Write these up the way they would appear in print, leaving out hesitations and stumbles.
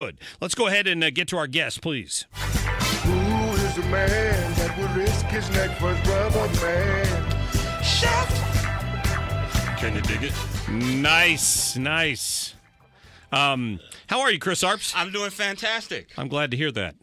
Good. Let's go ahead and get to our guest, please. Who is the man that would risk his neck for his brother, man? Chef! Can you dig it? Nice. How are you, Chris Arps? I'm doing fantastic. I'm glad to hear that.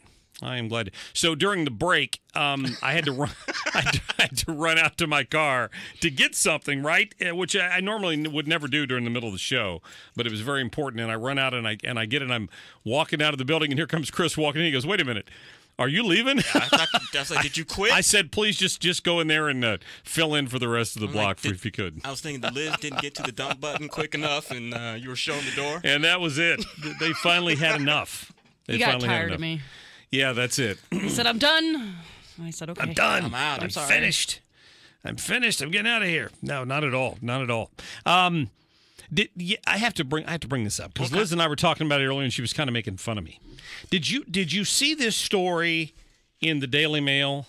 I am glad. So during the break, I had to run. I had to run out to my car to get something, right? Which I normally would never do during the middle of the show, but it was very important. And I run out and I get it. And I'm walking out of the building, and here comes Chris walking in. He goes, "Wait a minute, are you leaving?" I was like, did you quit? I said, "Please just go in there and fill in for the rest of the block if you could." I was thinking the Liz didn't get to the dump button quick enough, and you were showing the door. And that was it. They finally had enough. You got tired of me. Yeah, that's it. He said, "I'm done." I said, "Okay, I'm done. I'm out. I'm sorry. finished. I'm finished. I'm getting out of here." No, not at all. Not at all. I have to bring this up because Liz and I were talking about it earlier, and she was kind of making fun of me. Did you see this story in the Daily Mail?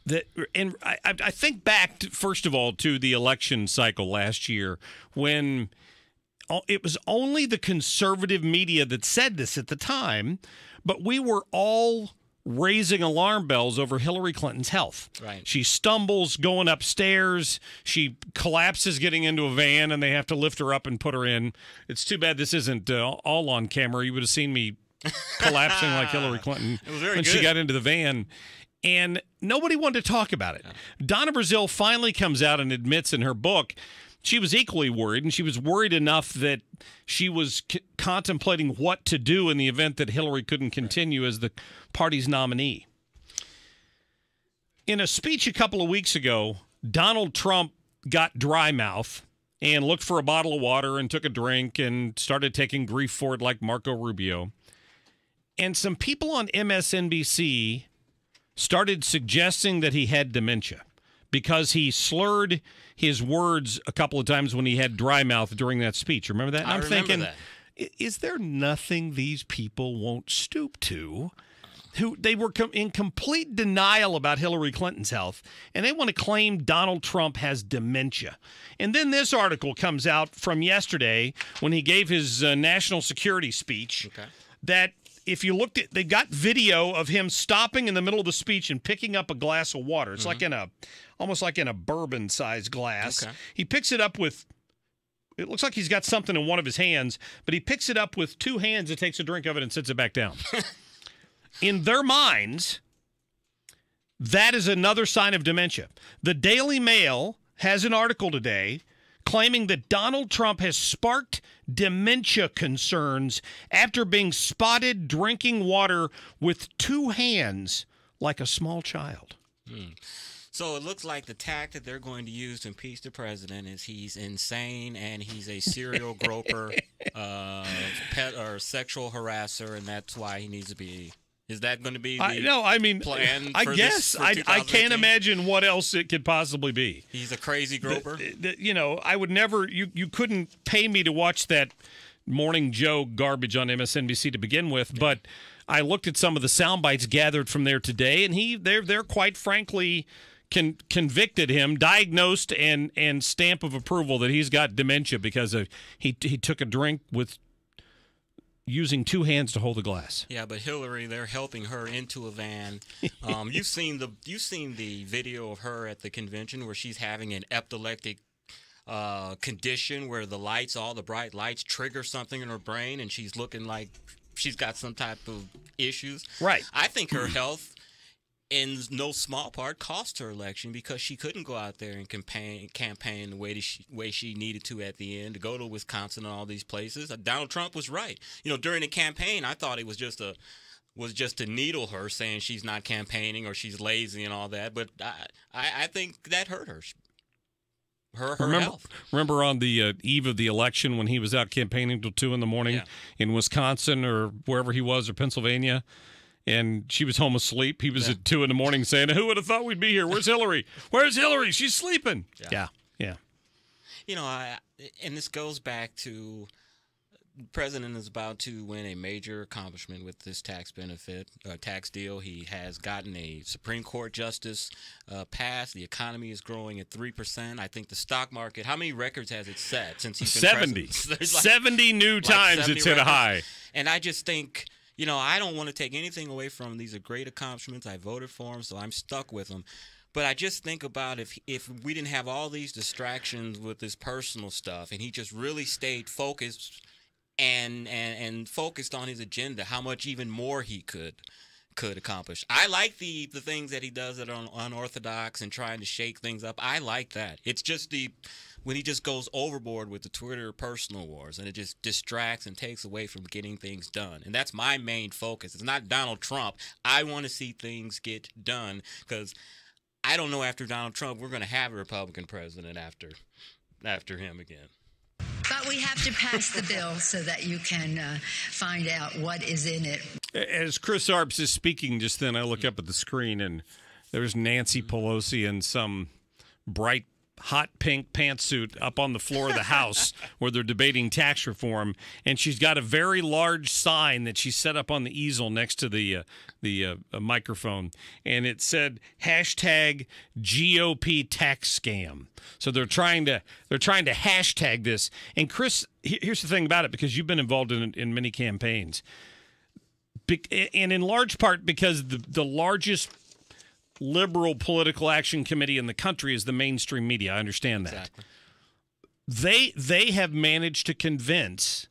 I think back first of all to the election cycle last year when it was only the conservative media that said this at the time, but we were all raising alarm bells over Hillary Clinton's health. Right. She stumbles going upstairs. She collapses getting into a van, and they have to lift her up and put her in. It's too bad this isn't all on camera. You would have seen me collapsing like Hillary Clinton when she got into the van. And nobody wanted to talk about it. Yeah. Donna Brazile finally comes out and admits in her book she was equally worried, and she was worried enough that she was contemplating what to do in the event that Hillary couldn't continue as the party's nominee. In a speech a couple of weeks ago, Donald Trump got dry mouth and looked for a bottle of water and took a drink and started taking grief for it like Marco Rubio. And some people on MSNBC started suggesting that he had dementia because he slurred his words a couple of times when he had dry mouth during that speech. Remember that? And I'm thinking, is there nothing these people won't stoop to? They were in complete denial about Hillary Clinton's health, and they want to claim Donald Trump has dementia. And then this article comes out from yesterday when he gave his national security speech that if you looked at, they got video of him stopping in the middle of the speech and picking up a glass of water. It's like almost like in a bourbon-sized glass. Okay. He picks it up with, it looks like he's got something in one of his hands, but he picks it up with two hands and takes a drink of it and sits it back down. In their minds, that is another sign of dementia. The Daily Mail has an article today claiming that Donald Trump has sparked dementia concerns after being spotted drinking water with two hands like a small child. So it looks like the tactic they're going to use to impeach the president is he's insane and he's a serial groper, pet or sexual harasser, and that's why he needs to be. Is that going to be the plan? I guess I can't imagine what else it could possibly be. He's a crazy groper. I would never. You couldn't pay me to watch that Morning Joe garbage on MSNBC to begin with, but I looked at some of the sound bites gathered from there today, and they're quite frankly convicted him, diagnosed and stamp of approval that he's got dementia because he took a drink with using two hands to hold a glass. Yeah, but Hillary, they're helping her into a van. You've seen the video of her at the convention where she's having an epileptic condition where all the bright lights trigger something in her brain, and she's looking like she's got some type of issues. Right. I think her health, in no small part, cost her election because she couldn't go out there and campaign the way she needed to at the end, to go to Wisconsin and all these places. Donald Trump was right. During the campaign, I thought it was just to needle her, saying she's not campaigning or she's lazy and all that. But I think that hurt her. Her health. Remember on the eve of the election when he was out campaigning till 2 a.m. in Wisconsin or wherever he was, or Pennsylvania? And she was home asleep. He was at 2 a.m. saying, "Who would have thought we'd be here? Where's Hillary? Where's Hillary? She's sleeping." Yeah. And this goes back to president is about to win a major accomplishment with this tax deal. He has gotten a Supreme Court justice passed. The economy is growing at 3%. I think the stock market, how many records has it set since he's been 70. president? 70 new times 70 it's hit a high. And I just think, I don't want to take anything away from him. These are great accomplishments. I voted for him, so I'm stuck with him. But I just think about if we didn't have all these distractions with his personal stuff and he just really stayed focused and focused on his agenda, how much even more he could accomplish. I like the things that he does that are unorthodox and trying to shake things up. I like that. It's just when he just goes overboard with the Twitter personal wars and it just distracts and takes away from getting things done. And that's my main focus. It's not Donald Trump. I want to see things get done because I don't know after Donald Trump we're going to have a Republican president after him again. But we have to pass the bill so that you can find out what is in it. As Chris Arps is speaking just then, I look up at the screen and there's Nancy Pelosi in some bright hot pink pantsuit up on the floor of the House where they're debating tax reform, and she's got a very large sign that she set up on the easel next to the microphone, and it said hashtag GOP tax scam. So they're trying to hashtag this. And Chris, here's the thing about it, because you've been involved in many campaigns, and in large part because the largest liberal political action committee in the country is the mainstream media. I understand that. Exactly. They have managed to convince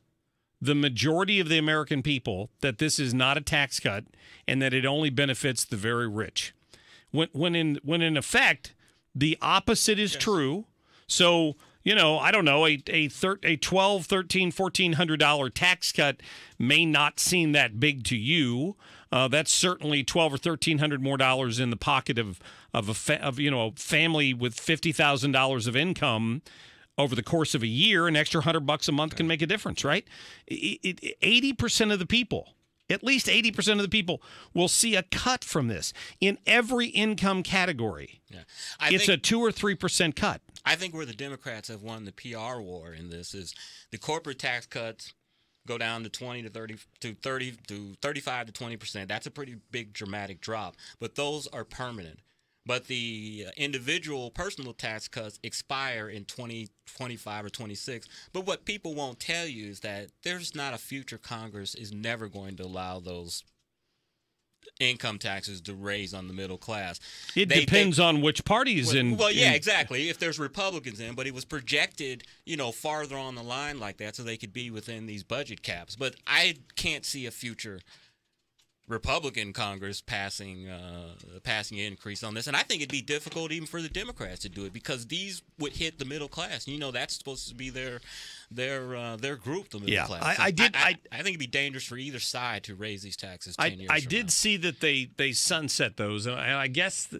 the majority of the American people that this is not a tax cut and that it only benefits the very rich. When in effect the opposite is true. So, I don't know, a $1,200, $1,300, $1,400 tax cut may not seem that big to you. That's certainly $1,200 or $1,300 more dollars in the pocket of a family with $50,000 of income over the course of a year. An extra $100 a month can make a difference, right? 80% of the people, at least 80% of the people, will see a cut from this in every income category. Yeah. It's a 2 or 3% cut. I think where the Democrats have won the PR war in this is the corporate tax cuts go down to 20 to 30 to 30 to 35 to 20%. That's a pretty big dramatic drop, but those are permanent. But the individual personal tax cuts expire in 2025 or 26. But what people won't tell you is that there's not a future Congress is never going to allow those income taxes to raise on the middle class. It depends on which party's in. Well, yeah, exactly. If there's Republicans in, but it was projected, farther on the line like that so they could be within these budget caps. But I can't see a future Republican Congress passing an increase on this, and I think it'd be difficult even for the Democrats to do it because these would hit the middle class. That's supposed to be their group, the middle class. I think it'd be dangerous for either side to raise these taxes 10 years. I did see that they sunset those, and I guess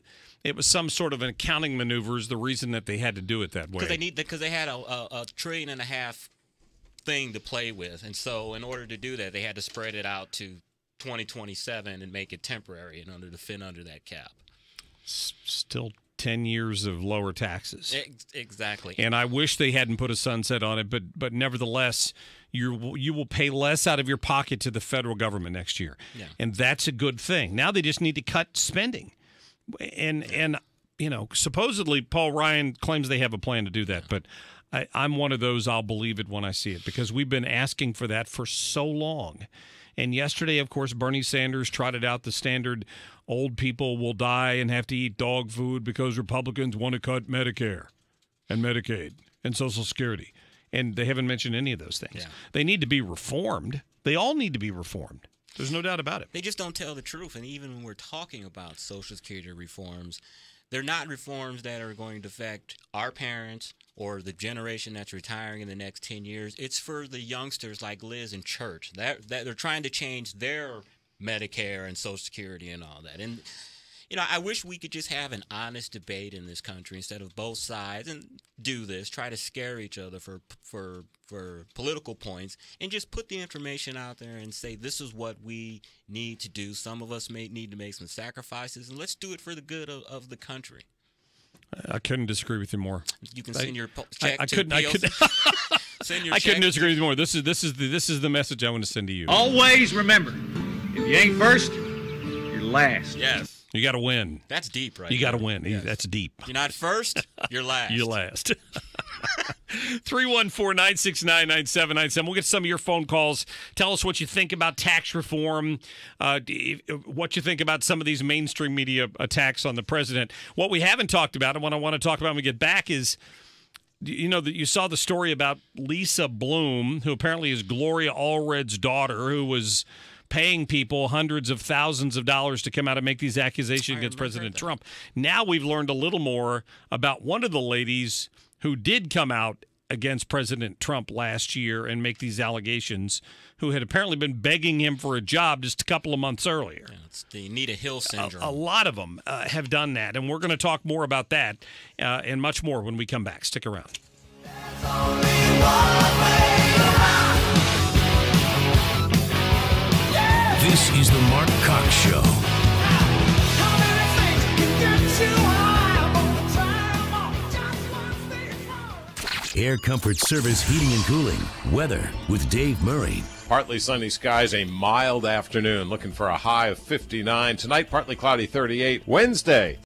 it was some sort of an accounting maneuver is the reason that they had to do it that way. Because they had a $1.5 trillion thing to play with, and so in order to do that, they had to spread it out to 2027 and make it temporary and fit under that cap. Still 10 years of lower taxes. Exactly. And I wish they hadn't put a sunset on it, but nevertheless, you will pay less out of your pocket to the federal government next year. Yeah. And that's a good thing. Now they just need to cut spending. And supposedly Paul Ryan claims they have a plan to do that, but I'm one of those, I'll believe it when I see it, because we've been asking for that for so long. And yesterday, of course, Bernie Sanders trotted out the standard old people will die and have to eat dog food because Republicans want to cut Medicare and Medicaid and Social Security. And they haven't mentioned any of those things. Yeah. They need to be reformed. They all need to be reformed. There's no doubt about it. They just don't tell the truth. And even when we're talking about Social Security reforms, they're not reforms that are going to affect our parents or the generation that's retiring in the next 10 years. It's for the youngsters like Liz and Church. That they're trying to change their Medicare and Social Security and all that. And, I wish we could just have an honest debate in this country instead of both sides and do this, try to scare each other for political points, and just put the information out there and say this is what we need to do. Some of us may need to make some sacrifices, and let's do it for the good of the country. I couldn't disagree with you more. You can send your check to POC. Send your I couldn't check. disagree with you more. This is the message I want to send to you. Always remember, if you ain't first, you're last. Yes. You got to win. That's deep, right? You got to there. win. Yes. That's deep. You're not first, you're last. You're last. 314-969-9797. We'll get some of your phone calls. Tell us what you think about tax reform, what you think about some of these mainstream media attacks on the president. What we haven't talked about, and what I want to talk about when we get back is, you know, that you saw the story about Lisa Bloom, who apparently is Gloria Allred's daughter, who was paying people hundreds of thousands of dollars to come out and make these accusations against President Trump. Now we've learned a little more about one of the ladies who did come out against President Trump last year and make these allegations, who had apparently been begging him for a job just a couple of months earlier. Yeah, it's the Anita Hill syndrome. A lot of them have done that, and we're going to talk more about that and much more when we come back. Stick around. This is the Marc Cox Show. Air Comfort Service Heating and Cooling. Weather with Dave Murray. Partly sunny skies, a mild afternoon. Looking for a high of 59. Tonight, partly cloudy, 38. Wednesday,